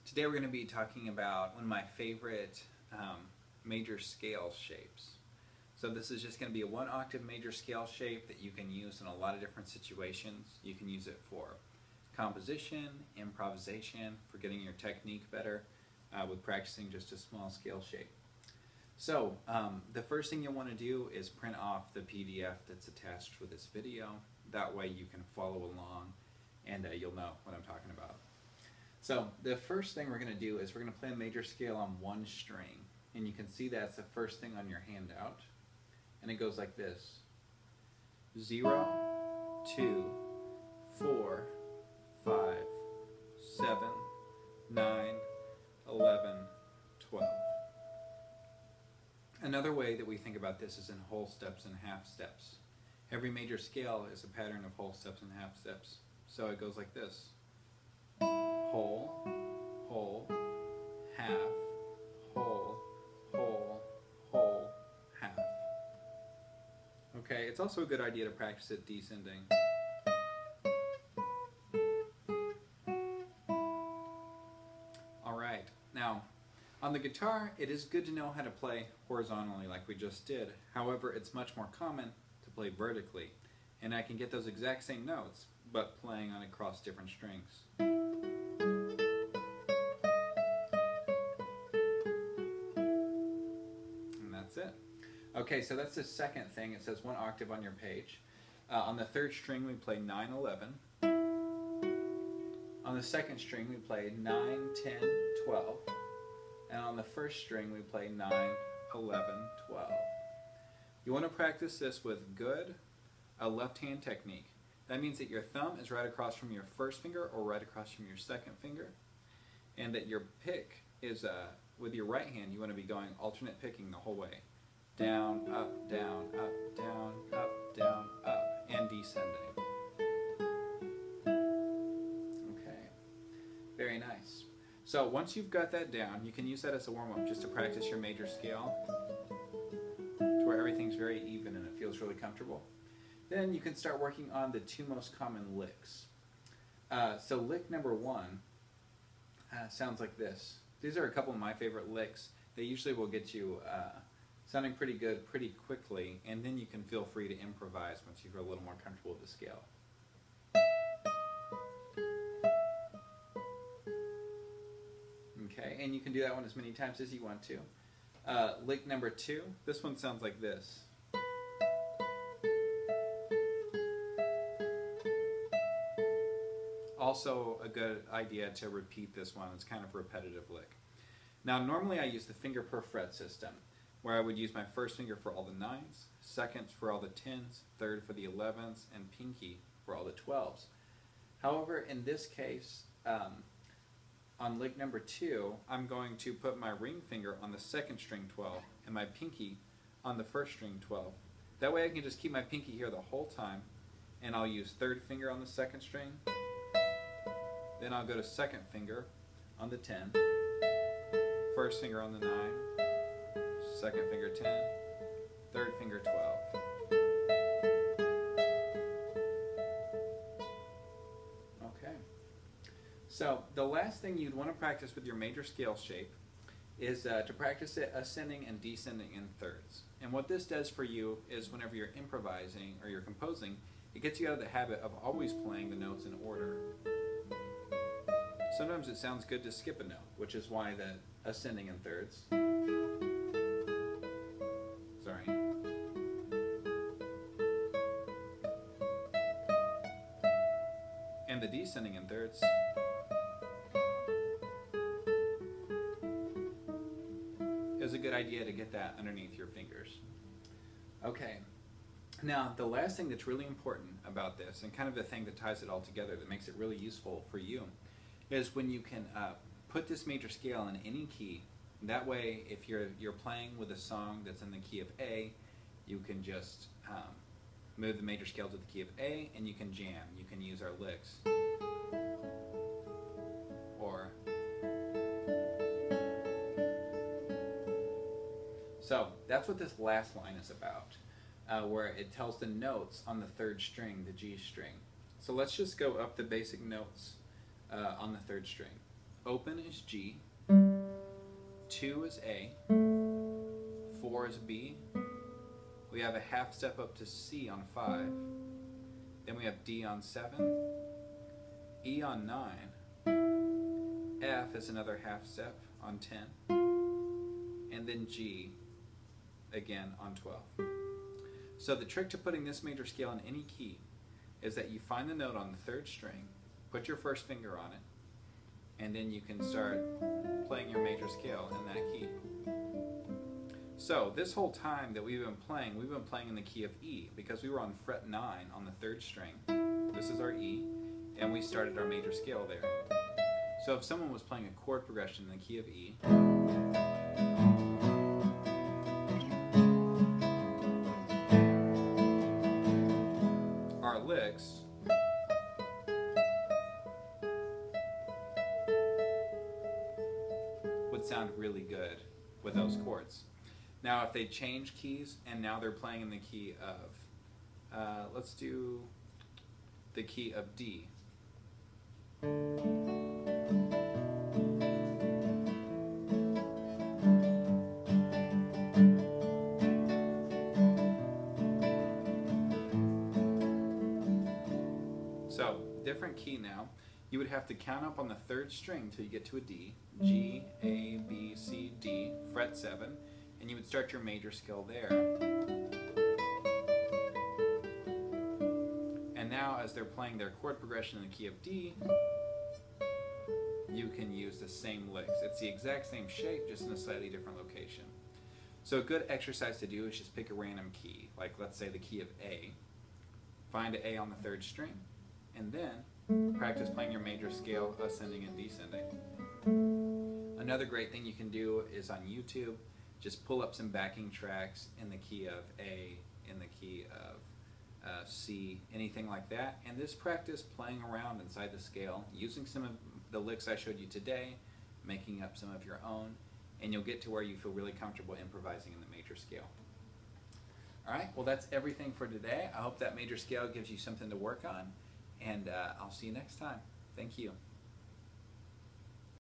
Today we're going to be talking about one of my favorite major scale shapes. So this is just going to be a 1-octave major scale shape that you can use in a lot of different situations. You can use it for composition, improvisation, for getting your technique better with practicing just a small scale shape. So the first thing you'll want to do is print off the PDF that's attached with this video. That way you can follow along and you'll know what I'm talking about. So the first thing we're going to do is we're going to play a major scale on one string. And you can see that's the first thing on your handout. And it goes like this. 0, 2, 4, 5, 7, 9, 11, 12. Another way that we think about this is in whole steps and half steps. Every major scale is a pattern of whole steps and half steps. So it goes like this. Whole, whole, half, whole, whole, whole, half. Okay, it's also a good idea to practice it descending. Alright, now on the guitar it is good to know how to play horizontally like we just did. However, it's much more common to play vertically. And I can get those exact same notes, but playing on across different strings. It. Okay, so that's the second thing. It says 1 octave on your page. On the third string we play 9, 11. On the second string we play 9, 10, 12. And on the first string we play 9, 11, 12. You want to practice this with good left hand technique. That means that your thumb is right across from your first finger or right across from your second finger. And that your pick is with your right hand, you want to be going alternate picking the whole way. Down, up, down, up, down, up, down, up, and descending. Okay, very nice. So once you've got that down, you can use that as a warm-up just to practice your major scale to where everything's very even and it feels really comfortable. Then you can start working on the two most common licks. So lick number 1 sounds like this. These are a couple of my favorite licks. They usually will get you sounding pretty good pretty quickly, and then you can feel free to improvise once you feel a little more comfortable with the scale. Okay, and you can do that one as many times as you want to. Lick number 2, this one sounds like this. Also a good idea to repeat this one. It's kind of a repetitive lick. Now normally I use the finger per fret system, where I would use my first finger for all the 9s, second for all the 10s, third for the 11s, and pinky for all the 12s. However, in this case, on lick number 2, I'm going to put my ring finger on the second string 12 and my pinky on the first string 12. That way I can just keep my pinky here the whole time, and I'll use third finger on the second string, then I'll go to second finger on the 10, first finger on the 9, second finger 10, third finger 12. Okay. So the last thing you'd want to practice with your major scale shape is to practice it ascending and descending in thirds. And what this does for you is whenever you're improvising or you're composing, it gets you out of the habit of always playing the notes in order. Sometimes it sounds good to skip a note, which is why the ascending in thirds. Sorry. And the descending in thirds. Is a good idea to get that underneath your fingers. Okay. Now, the last thing that's really important about this, and kind of the thing that ties it all together that makes it really useful for you, is when you can put this major scale in any key. That way, if you're playing with a song that's in the key of A, you can just move the major scale to the key of A, and you can jam. You can use our licks. Or so that's what this last line is about, where it tells the notes on the third string, the G string. So let's just go up the basic notes on the third string. open is G, 2 is A, 4 is B, we have a half step up to C on 5, then we have D on 7, E on 9, F is another half step on 10, and then G again on 12. So the trick to putting this major scale in any key is that you find the note on the 3rd string, put your first finger on it, and then you can start playing your major scale in that key. So this whole time that we've been playing in the key of E because we were on fret 9 on the 3rd string. This is our E, and we started our major scale there. So if someone was playing a chord progression in the key of E, our licks would sound really good with those chords. Now if they change keys and now they're playing in the key of, let's do the key of D. So, different key now. You would have to count up on the 3rd string till you get to a D. G, A, B, C, D, fret 7, and you would start your major scale there. And now as they're playing their chord progression in the key of D, you can use the same licks. It's the exact same shape, just in a slightly different location. So a good exercise to do is just pick a random key, like let's say the key of A. Find an A on the 3rd string, and then practice playing your major scale ascending and descending. Another great thing you can do is on YouTube, just pull up some backing tracks in the key of A, in the key of C, anything like that, and just practice playing around inside the scale, using some of the licks I showed you today, making up some of your own, and you'll get to where you feel really comfortable improvising in the major scale. Alright, well that's everything for today. I hope that major scale gives you something to work on, and I'll see you next time. Thank you.